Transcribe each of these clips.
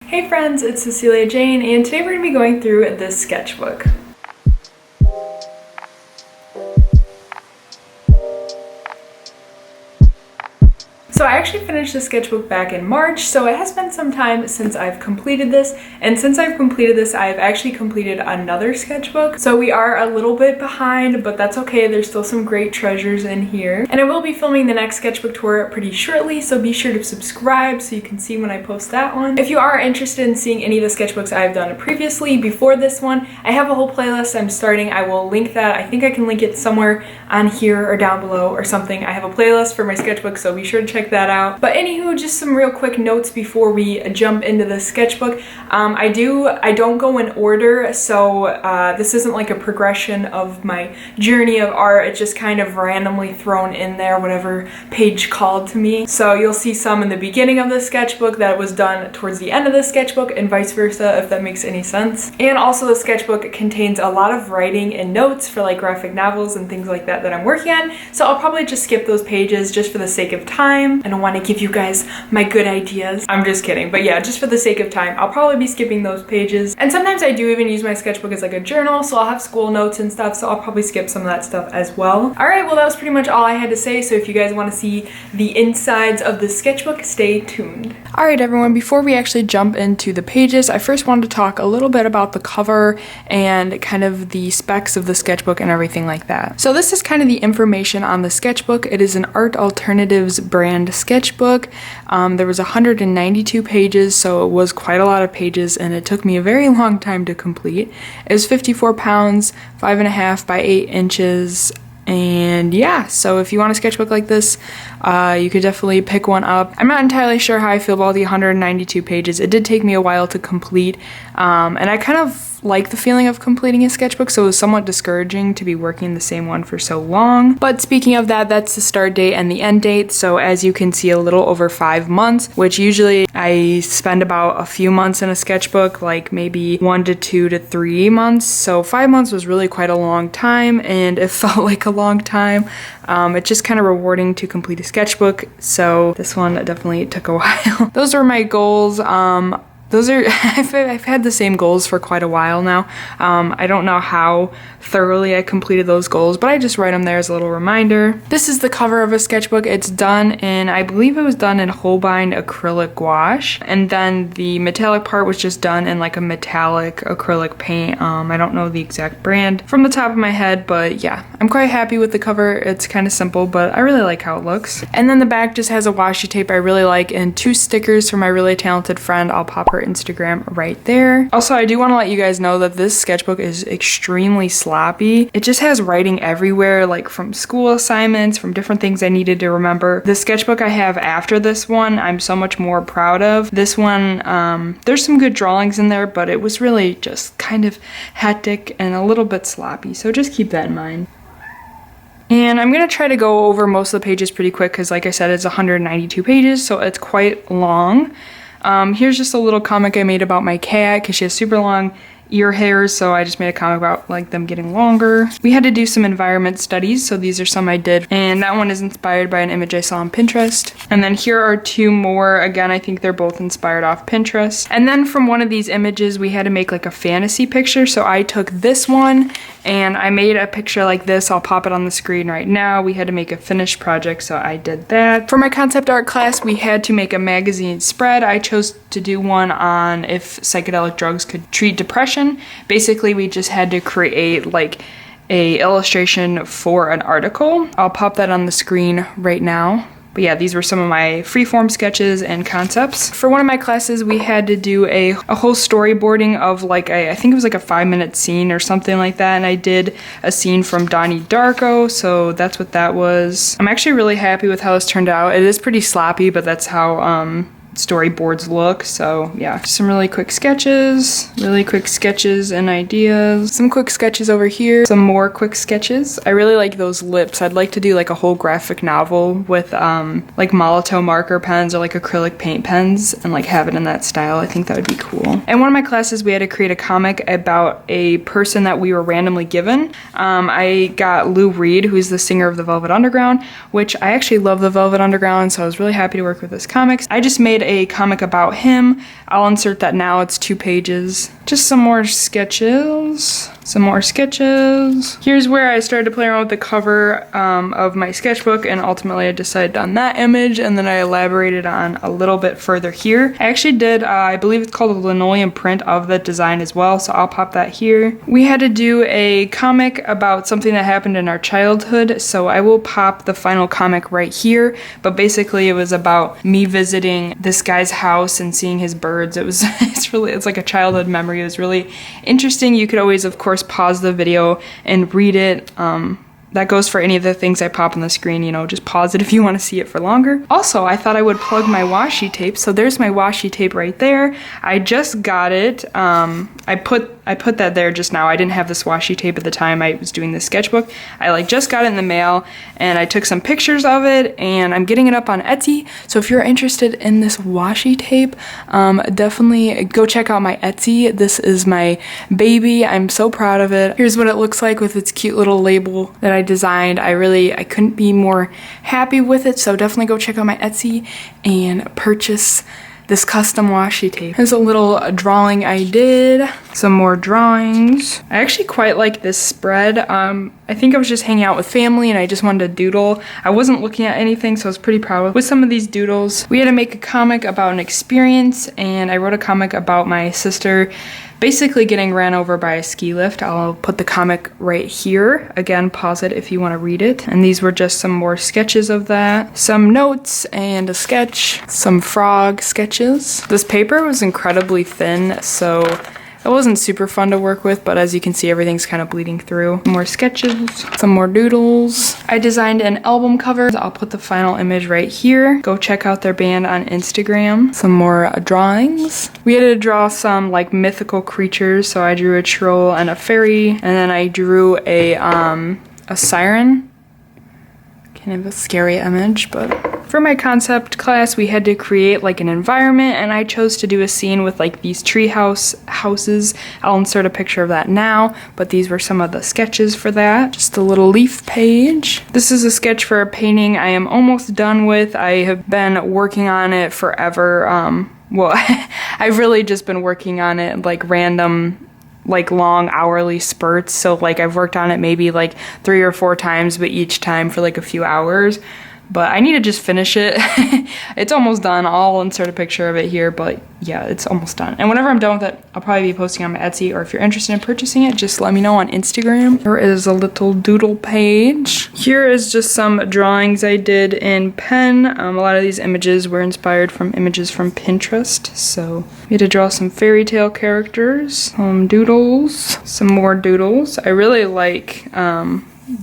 Hey friends, it's Cecilia Jane, and today we're going to be going through this sketchbook. So I actually finished the sketchbook back in March, so it has been some time since I've completed this, and since I've completed this, I've actually completed another sketchbook. So we are a little bit behind, but that's okay. There's still some great treasures in here. And I will be filming the next sketchbook tour pretty shortly, so be sure to subscribe so you can see when I post that one. If you are interested in seeing any of the sketchbooks I've done previously before this one, I have a whole playlist I'm starting. I will link that. I think I can link it somewhere on here or down below or something. I have a playlist for my sketchbook, so be sure to check that out. But anywho, just some real quick notes before we jump into the sketchbook. I don't go in order, so this isn't like a progression of my journey of art. It's just kind of randomly thrown in there, whatever page called to me. So you'll see some in the beginning of the sketchbook that was done towards the end of the sketchbook, and vice versa, if that makes any sense. And also the sketchbook contains a lot of writing and notes for like graphic novels and things like that I'm working on, so I'll probably just skip those pages just for the sake of time. I don't want to give you guys my good ideas. I'm just kidding, but yeah, just for the sake of time, I'll probably be skipping those pages. And sometimes I do even use my sketchbook as like a journal, so I'll have school notes and stuff, so I'll probably skip some of that stuff as well. Alright, well that was pretty much all I had to say, so if you guys want to see the insides of the sketchbook, stay tuned. Alright everyone, before we actually jump into the pages, I first wanted to talk a little bit about the cover and kind of the specs of the sketchbook and everything like that. So this is kind of the information on the sketchbook. It is an Art Alternatives brand sketchbook. There was 192 pages, so it was quite a lot of pages, and it took me a very long time to complete. It was 54 pounds, 5.5 by 8 inches. And yeah, so if you want a sketchbook like this, you could definitely pick one up. I'm not entirely sure how I feel about the 192 pages. It did take me a while to complete, and I kind of like the feeling of completing a sketchbook, so it was somewhat discouraging to be working the same one for so long. But speaking of that, that's the start date and the end date, so as you can see, a little over 5 months, which usually I spend about a few months in a sketchbook, like maybe 1 to 2 to 3 months, so 5 months was really quite a long time, and it felt like a long time. It's just kind of rewarding to complete a sketchbook, so this one definitely took a while. Those are my goals. I've had the same goals for quite a while now. I don't know how thoroughly I completed those goals, but I just write them there as a little reminder. This is the cover of a sketchbook. It's done in, I believe it was done in Holbein acrylic gouache, and then the metallic part was just done in like a metallic acrylic paint. I don't know the exact brand from the top of my head, but yeah, I'm quite happy with the cover. It's kind of simple, but I really like how it looks. And then the back just has a washi tape I really like and 2 stickers from my really talented friend. I'll pop her Instagram right there. Also, I do want to let you guys know that this sketchbook is extremely sloppy. It just has writing everywhere, like from school assignments, from different things I needed to remember. The sketchbook I have after this one, I'm so much more proud of. This one, there's some good drawings in there, but it was really just kind of hectic and a little bit sloppy, so just keep that in mind. And I'm going to try to go over most of the pages pretty quick because, like I said, it's 192 pages, so it's quite long. Here's just a little comic I made about my cat because she has super long ear hairs, so I just made a comic about like them getting longer. We had to do some environment studies, so these are some I did, and that one is inspired by an image I saw on Pinterest. And then here are 2 more. Again, I think they're both inspired off Pinterest. And then from one of these images we had to make like a fantasy picture, so I took this one and I made a picture like this. I'll pop it on the screen right now. We had to make a finished project, so I did that. For my concept art class, we had to make a magazine spread. I chose to do one on if psychedelic drugs could treat depression. Basically, we just had to create like a illustration for an article. I'll pop that on the screen right now. But yeah, these were some of my freeform sketches and concepts. For one of my classes, we had to do a whole storyboarding of like I think it was like a 5-minute scene or something like that, and I did a scene from Donnie Darko, so that's what that was. I'm actually really happy with how this turned out. It is pretty sloppy, but that's how storyboards look. So yeah, some really quick sketches and ideas. Some quick sketches over here, some more quick sketches. I really like those lips. I'd like to do like a whole graphic novel with like Molotow marker pens or like acrylic paint pens and like have it in that style. I think that would be cool. In one of my classes, we had to create a comic about a person that we were randomly given. I got Lou Reed, who's the singer of the Velvet Underground, which I actually love the Velvet Underground, so I was really happy to work with this comic. I just made made a comic about him. I'll insert that now. It's 2 pages. Just some more sketches. Some more sketches. Here's where I started to play around with the cover of my sketchbook, and ultimately I decided on that image, and then I elaborated on a little bit further here. I actually did, I believe it's called a linoleum print of the design as well, so I'll pop that here. We had to do a comic about something that happened in our childhood, so I will pop the final comic right here, but basically it was about me visiting this guy's house and seeing his birds. It's like a childhood memory. It was really interesting. You could always, of course, pause the video and read it. That goes for any of the things I pop on the screen, you know, just pause it if you want to see it for longer. Also, I thought I would plug my washi tape, so there's my washi tape right there. I just got it. I put that there just now. I didn't have this washi tape at the time I was doing this sketchbook. I just got it in the mail, and I took some pictures of it, and I'm getting it up on Etsy. So if you're interested in this washi tape, definitely go check out my Etsy. This is my baby. I'm so proud of it. Here's what it looks like with its cute little label that I designed. I couldn't be more happy with it, so definitely go check out my Etsy and purchase this custom washi tape. Here's a little drawing I did. Some more drawings. I actually quite like this spread. I think I was just hanging out with family and I just wanted to doodle. I wasn't looking at anything, so I was pretty proud with some of these doodles. We had to make a comic about an experience, and I wrote a comic about my sister basically getting ran over by a ski lift. I'll put the comic right here. Again, pause it if you want to read it. And these were just some more sketches of that. Some notes and a sketch. Some frog sketches. This paper was incredibly thin, so it wasn't super fun to work with, but as you can see, everything's kind of bleeding through. More sketches, some more doodles. I designed an album cover. I'll put the final image right here. Go check out their band on Instagram. Some more drawings. We had to draw some like mythical creatures, so I drew a troll and a fairy, and then I drew a siren. Kind of a scary image, but for my concept class, we had to create like an environment, and I chose to do a scene with like these tree houses. I'll insert a picture of that now, but these were some of the sketches for that. Just a little leaf page. This is a sketch for a painting I am almost done with. I have been working on it forever. Well, I've really just been working on it like random, like long hourly spurts, so like I've worked on it maybe like 3 or 4 times, but each time for like a few hours. But I need to just finish it. It's almost done. I'll insert a picture of it here, but yeah, it's almost done. And whenever I'm done with it, I'll probably be posting on my Etsy, or if you're interested in purchasing it, just let me know on Instagram. There is a little doodle page. Here is just some drawings I did in pen. A lot of these images were inspired from images from Pinterest, so we had to draw some fairy tale characters, doodles, some more doodles. I really like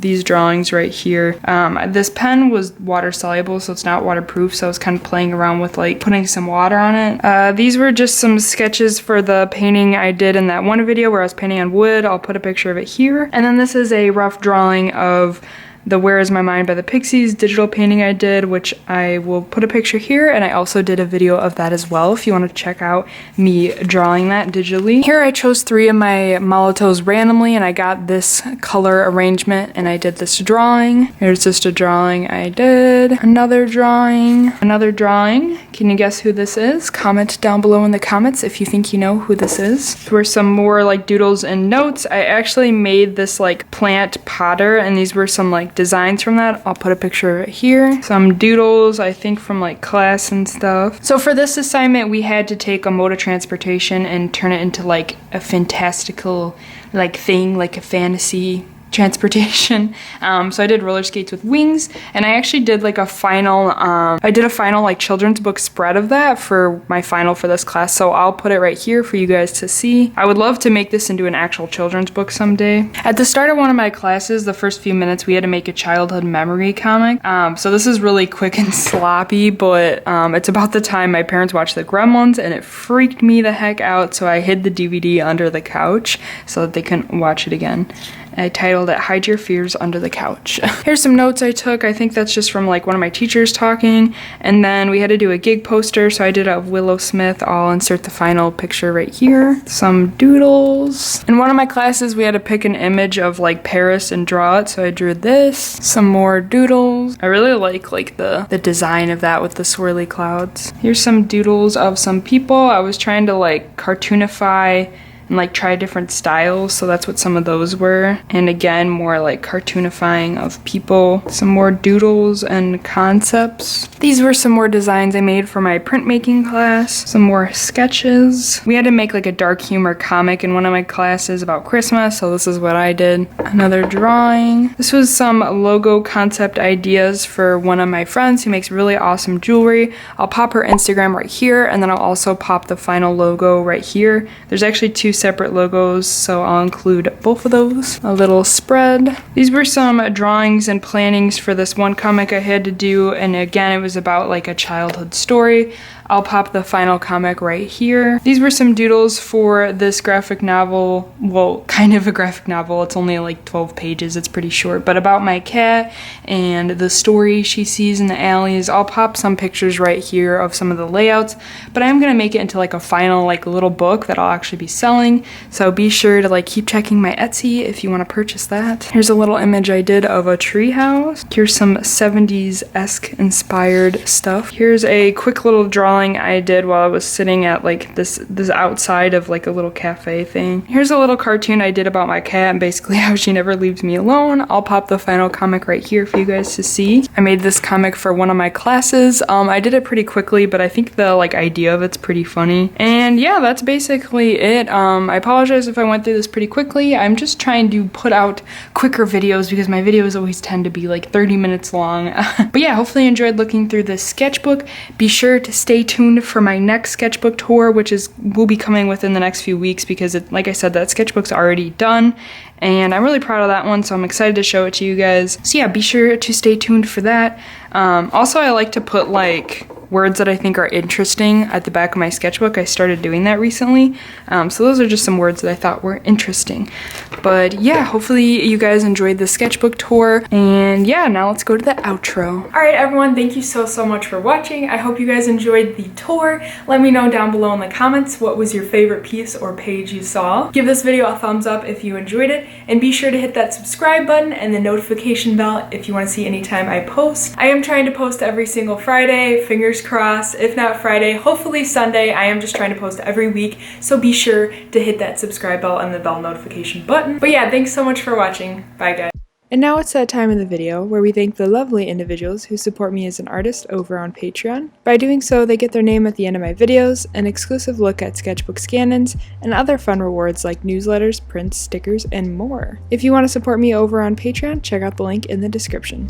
these drawings right here. This pen was water soluble, so it's not waterproof, so I was kind of playing around with like putting some water on it. These were just some sketches for the painting I did in that one video where I was painting on wood. I'll put a picture of it here. And then this is a rough drawing of the Where Is My Mind by the Pixies digital painting I did, which I will put a picture here, and I also did a video of that as well if you want to check out me drawing that digitally. Here I chose 3 of my Molotovs randomly, and I got this color arrangement, and I did this drawing. Here's just a drawing I did. Another drawing. Another drawing. Can you guess who this is? Comment down below in the comments if you think you know who this is. There were some more like doodles and notes. I actually made this like plant potter, and these were some like designs from that. I'll put a picture of it here. Some doodles, I think from like class and stuff. So for this assignment, we had to take a mode of transportation and turn it into like a fantastical like thing, like a fantasy transportation. So I did roller skates with wings, and I actually did like a final, like children's book spread of that for my final for this class, so I'll put it right here for you guys to see. I would love to make this into an actual children's book someday. At the start of one of my classes, the first few minutes, we had to make a childhood memory comic. So this is really quick and sloppy, but it's about the time my parents watched the Gremlins, and it freaked me the heck out, so I hid the DVD under the couch so that they couldn't watch it again. I titled it Hide Your Fears Under the Couch. Here's some notes I took. I think that's just from like one of my teachers talking. And then we had to do a gig poster, so I did a Willow Smith. I'll insert the final picture right here. Some doodles. In one of my classes we had to pick an image of like Paris and draw it, so I drew this. Some more doodles. I really like the design of that with the swirly clouds. Here's some doodles of some people. I was trying to like cartoonify and like try different styles, so that's what some of those were. And again, more like cartoonifying of people. Some more doodles and concepts. These were some more designs I made for my printmaking class. Some more sketches. We had to make like a dark humor comic in one of my classes about Christmas, so this is what I did. Another drawing. This was some logo concept ideas for one of my friends who makes really awesome jewelry. I'll pop her Instagram right here, and then I'll also pop the final logo right here. There's actually two separate logos, so I'll include both of those. A little spread. These were some drawings and plannings for this one comic I had to do, and again it was about like a childhood story. I'll pop the final comic right here. These were some doodles for this graphic novel. Well, kind of a graphic novel. It's only like 12 pages. It's pretty short, but about my cat and the story she sees in the alleys. I'll pop some pictures right here of some of the layouts, but I'm gonna make it into like a final like little book that I'll actually be selling. So be sure to like keep checking my Etsy if you want to purchase that. Here's a little image I did of a tree house. Here's some 70s-esque inspired stuff. Here's a quick little drawing I did while I was sitting at like this outside of like a little cafe thing. Here's a little cartoon I did about my cat and basically how she never leaves me alone. I'll pop the final comic right here for you guys to see. I made this comic for one of my classes. I did it pretty quickly, but I think the like idea of it's pretty funny. And yeah, that's basically it. I apologize if I went through this pretty quickly. I'm just trying to put out quicker videos because my videos always tend to be like 30 minutes long. But yeah, hopefully you enjoyed looking through this sketchbook. Be sure to stay tuned for my next sketchbook tour, which will be coming within the next few weeks because like I said, that sketchbook's already done. And I'm really proud of that one, so I'm excited to show it to you guys. So yeah, be sure to stay tuned for that. Also, I like to put like words that I think are interesting at the back of my sketchbook. I started doing that recently. So those are just some words that I thought were interesting. But yeah, hopefully you guys enjoyed the sketchbook tour. And yeah, now let's go to the outro. All right, everyone, thank you so much for watching. I hope you guys enjoyed the tour. Let me know down below in the comments what was your favorite piece or page you saw. Give this video a thumbs up if you enjoyed it, and be sure to hit that subscribe button and the notification bell if you want to see anytime I post. I am trying to post every single Friday, fingers crossed. If not Friday, hopefully Sunday. I am just trying to post every week, so be sure to hit that subscribe bell and the bell notification button. But yeah, thanks so much for watching. Bye guys. And now it's that time in the video where we thank the lovely individuals who support me as an artist over on Patreon. By doing so, they get their name at the end of my videos, an exclusive look at sketchbook scan-ins, and other fun rewards like newsletters, prints, stickers, and more. If you want to support me over on Patreon, check out the link in the description.